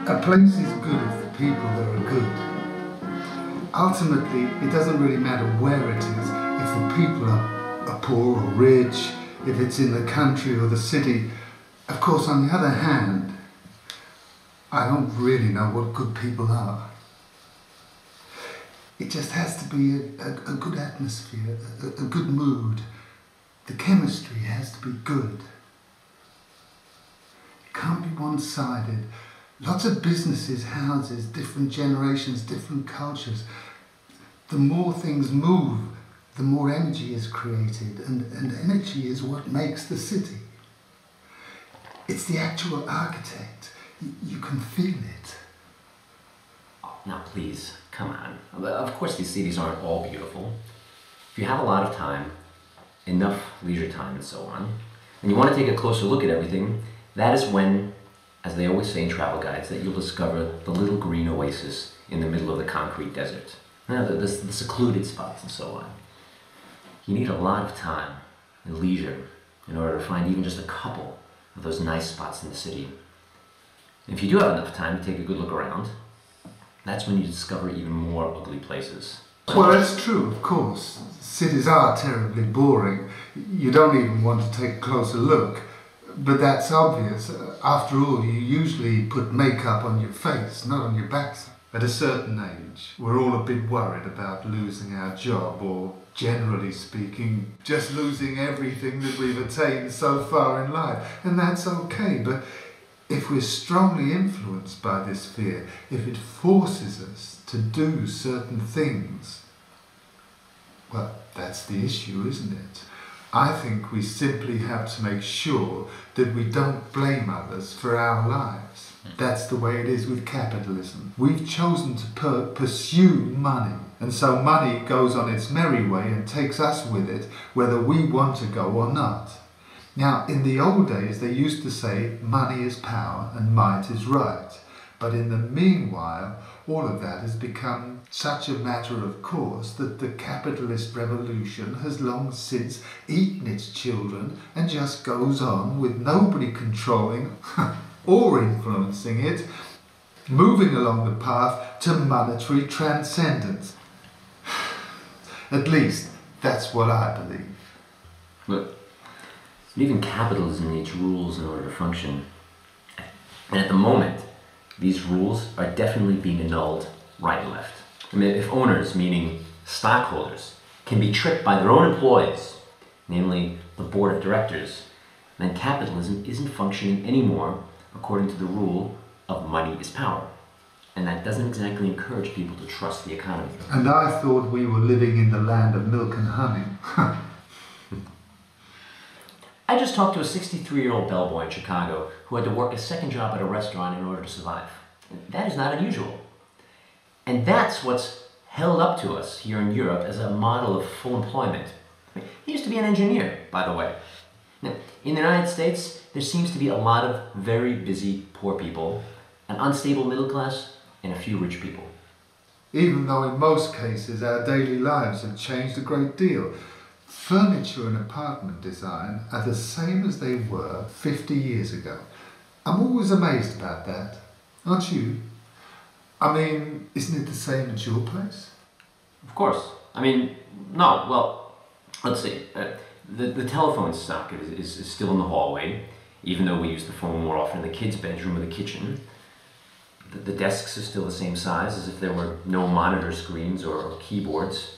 A place is good if the people there are good. Ultimately, it doesn't really matter where it is, if the people are poor or rich, if it's in the country or the city. Of course, on the other hand, I don't really know what good people are. It just has to be a good atmosphere, a good mood. The chemistry has to be good. It can't be one-sided. Lots of businesses, houses, different generations, different cultures. The more things move, the more energy is created, and energy is what makes the city. It's the actual architect. You can feel it. Oh, now please, come on. Of course these cities aren't all beautiful. If you have a lot of time, enough leisure time and so on, and you want to take a closer look at everything, that is when, as they always say in travel guides, that you'll discover the little green oasis in the middle of the concrete desert. The secluded spots and so on. You need a lot of time and leisure in order to find even just a couple of those nice spots in the city. And if you do have enough time to take a good look around, that's when you discover even more ugly places. Well, that's true, of course. Cities are terribly boring. You don't even want to take a closer look. But that's obvious. After all, you usually put makeup on your face, not on your backside. At a certain age, we're all a bit worried about losing our job, or, generally speaking, just losing everything that we've attained so far in life. And that's okay, but if we're strongly influenced by this fear, if it forces us to do certain things, well, that's the issue, isn't it? I think we simply have to make sure that we don't blame others for our lives. That's the way it is with capitalism. We've chosen to pursue money, and so money goes on its merry way and takes us with it, whether we want to go or not. Now, in the old days, they used to say money is power and might is right. But in the meanwhile, all of that has become such a matter of course that the capitalist revolution has long since eaten its children and just goes on with nobody controlling or influencing it, moving along the path to monetary transcendence. At least, that's what I believe. But even capitalism needs rules in order to function. And at the moment, these rules are definitely being annulled right and left. I mean, if owners, meaning stockholders, can be tricked by their own employees, namely the board of directors, then capitalism isn't functioning anymore according to the rule of money is power. And that doesn't exactly encourage people to trust the economy. And I thought we were living in the land of milk and honey. I just talked to a 63-year-old bellboy in Chicago who had to work a second job at a restaurant in order to survive. That is not unusual. And that's what's held up to us here in Europe as a model of full employment. He used to be an engineer, by the way. Now, in the United States, there seems to be a lot of very busy poor people, an unstable middle class, and a few rich people. Even though in most cases our daily lives have changed a great deal. Furniture and apartment design are the same as they were 50 years ago. I'm always amazed about that, aren't you? I mean, isn't it the same at your place? Of course. I mean, no, well, let's see. The telephone socket is still in the hallway, even though we use the phone more often in the kids' bedroom or the kitchen. The desks are still the same size as if there were no monitor screens or keyboards.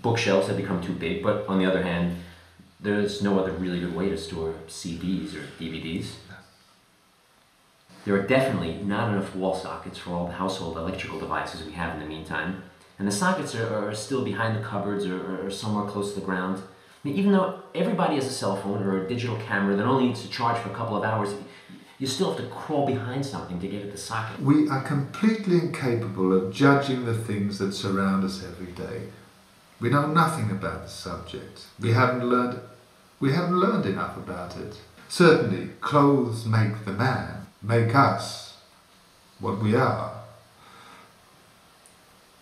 Bookshelves have become too big, but on the other hand, there's no other really good way to store CDs or DVDs. There are definitely not enough wall sockets for all the household electrical devices we have in the meantime, and the sockets are still behind the cupboards or somewhere close to the ground. I mean, even though everybody has a cell phone or a digital camera that only needs to charge for a couple of hours, you still have to crawl behind something to get at the socket. We are completely incapable of judging the things that surround us every day. We know nothing about the subject. We haven't learned enough about it. Certainly, clothes make the man, make us what we are.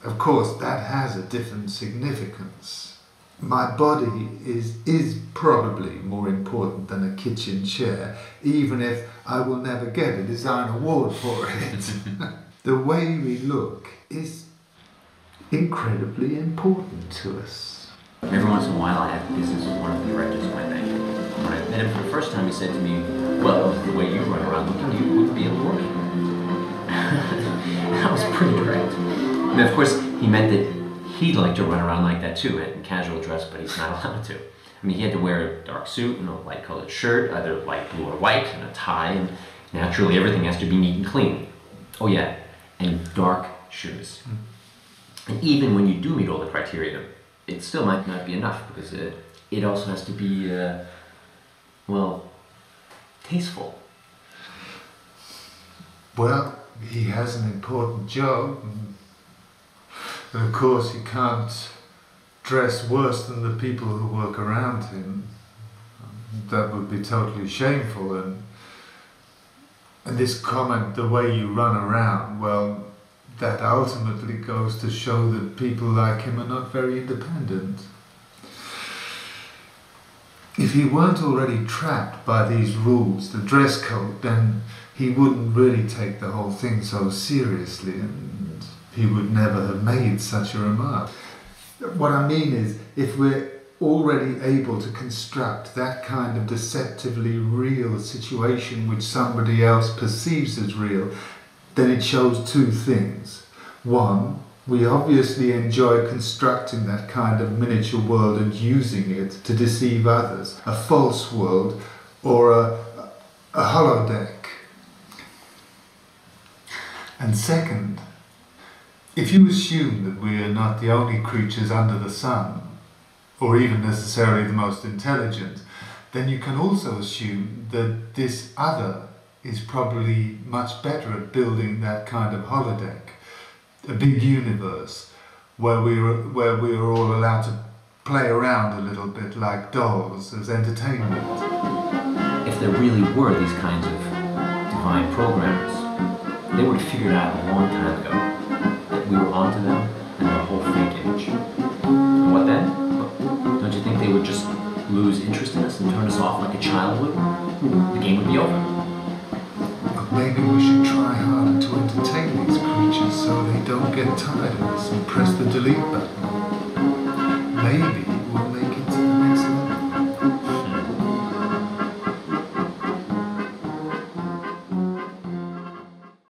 Of course, that has a different significance. my body is probably more important than a kitchen chair, even if I will never get a design award for it. The way we look is incredibly important to us. Every once in a while this is one of the directors of my bank. When I met him for the first time, he said to me, well, the way you run around looking, you wouldn't be able to work. That was pretty direct. And of course, he meant that he'd like to run around like that too, in casual dress, but he's not allowed to. I mean, he had to wear a dark suit and a light colored shirt, either light blue or white, and a tie, and naturally everything has to be neat and clean. Oh yeah, and dark shoes. And even when you do meet all the criteria, it still might not be enough, because it also has to be, well, tasteful. Well, he has an important job, and of course he can't dress worse than the people who work around him. That would be totally shameful, and this comment, the way you run around, well, that ultimately goes to show that people like him are not very independent. If he weren't already trapped by these rules, the dress code, then he wouldn't really take the whole thing so seriously, and he would never have made such a remark. What I mean is, if we're already able to construct that kind of deceptively real situation which somebody else perceives as real, then it shows two things. One, we obviously enjoy constructing that kind of miniature world and using it to deceive others, a false world or a holodeck. And second, if you assume that we are not the only creatures under the sun, or even necessarily the most intelligent, then you can also assume that this other is probably much better at building that kind of holodeck, a big universe where we are all allowed to play around a little bit like dolls as entertainment. If there really were these kinds of divine programmers, they would have figured out a long time ago that we were onto them and their whole fake image. And what then? Don't you think they would just lose interest in us and turn us off like a child would? The game would be over. But maybe we should try harder to entertain these creatures so they don't get tired of us and press the delete button.